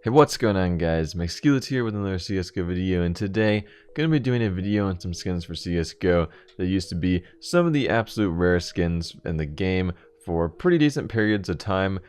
Hey, what's going on, guys? Mixculate here with another CSGO video, and today I'm going to be doing a video on some skins for CSGO that used to be some of the absolute rarest skins in the game for pretty decent periods of time.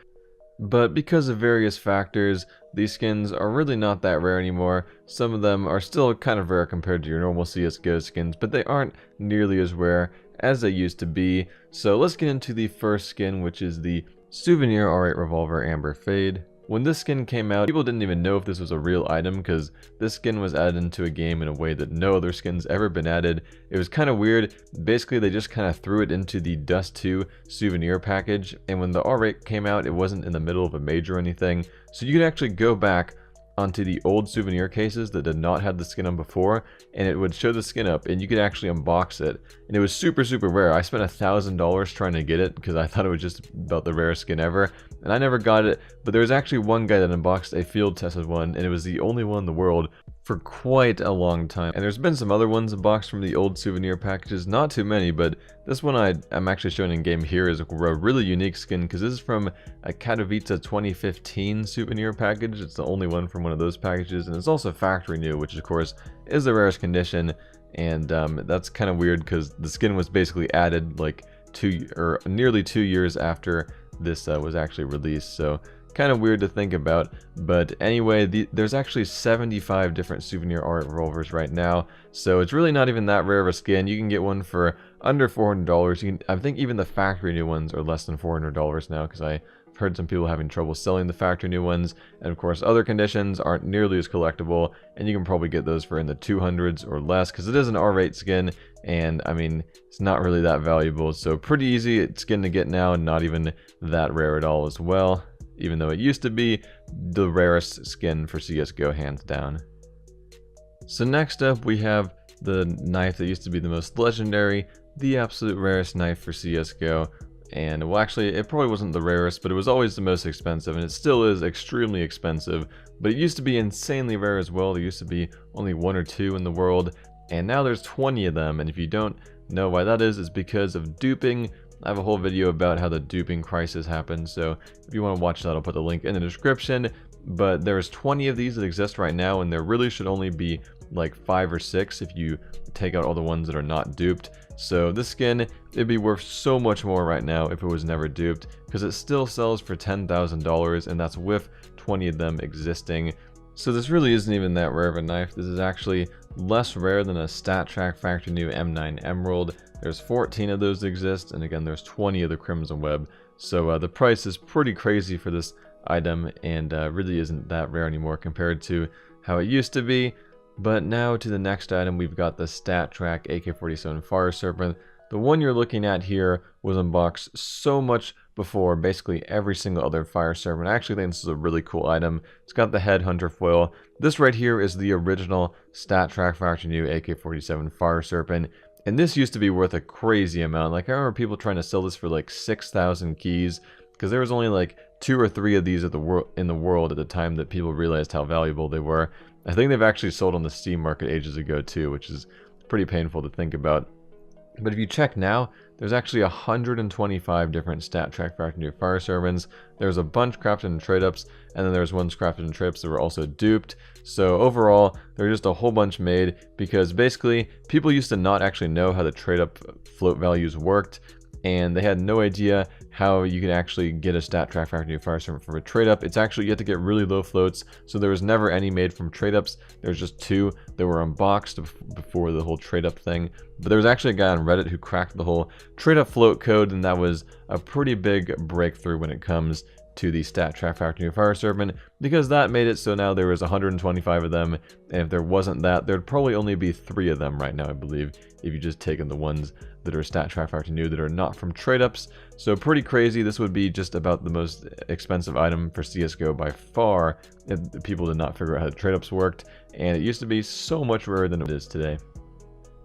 But because of various factors, these skins are really not that rare anymore. Some of them are still kind of rare compared to your normal CSGO skins, but they aren't nearly as rare as they used to be. So let's get into the first skin, which is the Souvenir R8 Revolver Amber Fade. When this skin came out, people didn't even know if this was a real item because this skin was added into a game in a way that no other skin's ever been added. It was kind of weird. Basically, they just kind of threw it into the Dust 2 souvenir package, and when the R8 came out, it wasn't in the middle of a major or anything, so you could actually go back onto the old souvenir cases that did not have the skin on before, and it would show the skin up and you could actually unbox it. And it was super rare. I spent $1,000 trying to get it because I thought it was just about the rarest skin ever, and I never got it. But there was actually one guy that unboxed a field tested one, and it was the only one in the world for quite a long time. And there's been some other ones unboxed from the old souvenir packages, not too many, but this one I'm actually showing in game here is a really unique skin because this is from a Katowice 2015 souvenir package. It's the only one from one of those packages, and it's also factory new, which of course is the rarest condition. And that's kind of weird because the skin was basically added like nearly 2 years after this was actually released, so kind of weird to think about. But anyway, there's actually 75 different souvenir art revolvers right now, so it's really not even that rare of a skin. You can get one for under $400. I think even the factory new ones are less than $400 now, because I've heard some people having trouble selling the factory new ones. And of course, other conditions aren't nearly as collectible, and you can probably get those for in the 200s or less, because it is an R8 skin, and I mean, it's not really that valuable. So pretty easy skin to get now, and not even that rare at all as well, even though it used to be the rarest skin for CSGO, hands down. So next up, we have the knife that used to be the most legendary, the absolute rarest knife for CSGO. And well, actually, it probably wasn't the rarest, but it was always the most expensive, and it still is extremely expensive. But it used to be insanely rare as well. There used to be only 1 or 2 in the world, and now there's 20 of them. And if you don't know why that is, it's because of duping. I have a whole video about how the duping crisis happened, so if you want to watch that, I'll put the link in the description. But there's 20 of these that exist right now, and there really should only be like 5 or 6 if you take out all the ones that are not duped. So this skin, it'd be worth so much more right now if it was never duped, because it still sells for $10,000, and that's with 20 of them existing. So this really isn't even that rare of a knife. This is actually less rare than a StatTrak Factory New M9 Emerald. There's 14 of those that exist, and again, there's 20 of the Crimson Web. So the price is pretty crazy for this item, and really isn't that rare anymore compared to how it used to be. But now to the next item, we've got the StatTrak AK-47 Fire Serpent. The one you're looking at here was unboxed so much before basically every single other Fire Serpent. I actually think this is a really cool item. It's got the Headhunter foil. This right here is the original StatTrak Factory New AK-47 Fire Serpent. And this used to be worth a crazy amount. Like, I remember people trying to sell this for like 6,000 keys, because there was only like 2 or 3 of these in the world at the time that people realized how valuable they were. I think they've actually sold on the Steam market ages ago too, which is pretty painful to think about. But if you check now, there's actually 125 different StatTrak Factory New Fire Serpents. There's a bunch crafted in trade-ups, and then there's ones crafted in trade-ups that were also duped. So overall, there are just a whole bunch made, because basically, people used to not actually know how the trade-up float values worked, and they had no idea how you can actually get a StatTrak Factory New Fire Serpent from a trade-up. It's actually, you have to get really low floats, so there was never any made from trade-ups. There's just 2 that were unboxed before the whole trade-up thing. But there was actually a guy on Reddit who cracked the whole trade-up float code, and that was a pretty big breakthrough when it comes to the StatTrak Factory New Fire Serpent, because that made it so now there was 125 of them, and if there wasn't that, there'd probably only be 3 of them right now, I believe, if you just taken the ones that are StatTrak Factory New that are not from trade-ups. So pretty crazy. This would be just about the most expensive item for CSGO by far if people did not figure out how the trade-ups worked, and it used to be so much rarer than it is today.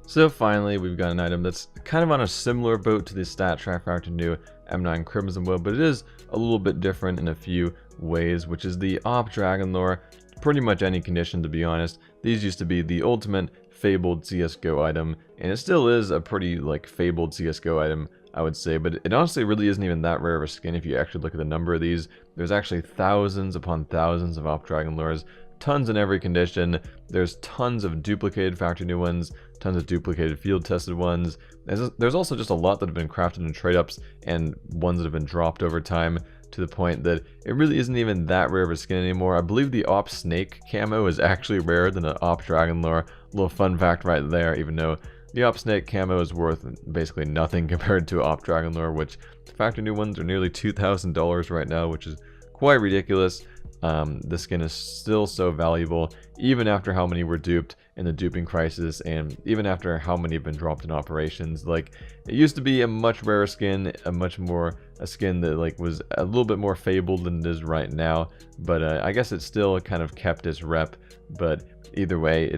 So finally, we've got an item that's kind of on a similar boat to the StatTrak Factory New M9 Crimson Web, but it is a little bit different in a few ways, which is the Op Dragon Lore. Pretty much any condition, to be honest. These used to be the ultimate fabled CSGO item, and it still is a pretty like fabled CSGO item. I would say, but it honestly really isn't even that rare of a skin if you actually look at the number of these. There's actually thousands upon thousands of Op Dragon lures, tons in every condition. There's tons of duplicated factory new ones, tons of duplicated field tested ones. There's also just a lot that have been crafted in trade-ups and ones that have been dropped over time, to the point that it really isn't even that rare of a skin anymore. I believe the Op Snake camo is actually rarer than an Op Dragon lure. A little fun fact right there, even though the Op Snake camo is worth basically nothing compared to Op Dragon lure, which the factory new ones are nearly $2,000 right now, which is quite ridiculous. The skin is still so valuable, even after how many were duped in the duping crisis, and even after how many have been dropped in operations. Like, it used to be a much rarer skin, a skin that like was a little bit more fabled than it is right now, but I guess it still kind of kept its rep. But either way,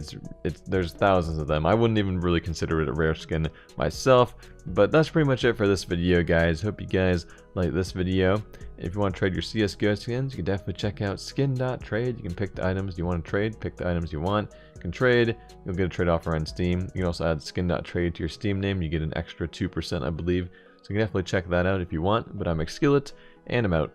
there's thousands of them. I wouldn't even really consider it a rare skin myself. But that's pretty much it for this video, guys. Hope you guys like this video. If you want to trade your CSGO skins, you can definitely check out skin.trade. You can pick the items you want to trade, pick the items you want. You can trade, you'll get a trade offer on Steam. You can also add skin.trade to your Steam name. You get an extra 2%, I believe. So you can definitely check that out if you want. But I'm Skillet, and I'm out.